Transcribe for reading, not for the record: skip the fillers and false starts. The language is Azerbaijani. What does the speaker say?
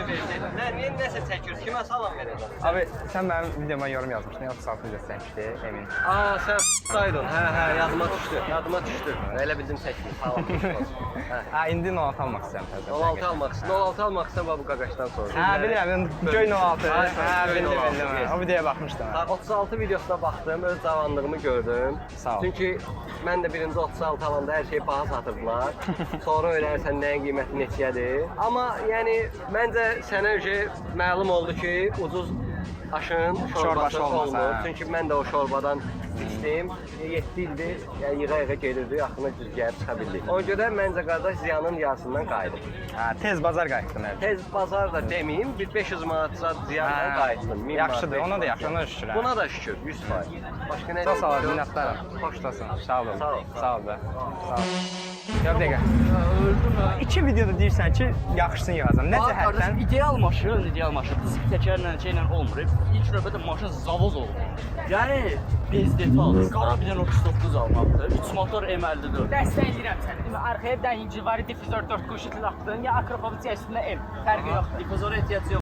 verəcəksən. Niyə nəsə çəkiyorsun? Kimə salam verəcəksən? Abi sen benim videoma yorum yazmıştın. 36 video çəkdi Emin. Aa sen s**taydın. Hə, yadıma düşdü. Yadıma düşdü. Elə bildim çəkmir. Salam. Ha indi 06 almaq istəyirəm təzə. 06 almaq istəyirsən. 06 almaq istəyirsən bu qaqaşdan sonra. Ha bilirəm, göy 06. Ha, göy bildim. 06. O videoya baxmışdım. 36 videosuna baxdım, öz cavanlığımı gördüm. Sağ ol. Çünki mən də birinci 36 alanda hər şey baha satırdılar. Sonra öyrənirsən nəyin qiyməti neçədir. Amma yəni məncə sənə məlum oldu ki, ucuz aşın şorbası olmur. Çünki mən də o şorbadan içdim. 7 ildir yəni yığa-yığa gelirdi, axırına düz gəlib çıxa bildik. Ona görə məncə qardaş ziyanın yarısından qayıdıb. Ha, tez bazar qayıtdın əvvəl. Tez bazar da deməyim, bir 500 manat ziyandan qayıtdım. Yaxşıdır, ona da yaxşı, ona şükür. Buna da şükür, 100%. Başqa nə? Çox sağ ol, minnətdaram. Xoşdasın. Sağ ol. Sağ ol. Sağ ol da. Sağ ol. Ya bir dəqiqə. İki videoda deyirsən ki, yaxşısını yığacam. Nə cəhətdən? İdeal maşın disk təkərlə şeylə olmur. İlk növbədə maşın zavoz olur. Yəni bez detal, qara bir dənə 39 almaqdır. 3 motor M54. Dəstəkləyirəm səni. Arxaya bir dənə Hingivari difüzor 4 qoşu taxdın, ya Akropovic üstündə M. Fərqi yoxdur. Difuzora ehtiyac yoxdur.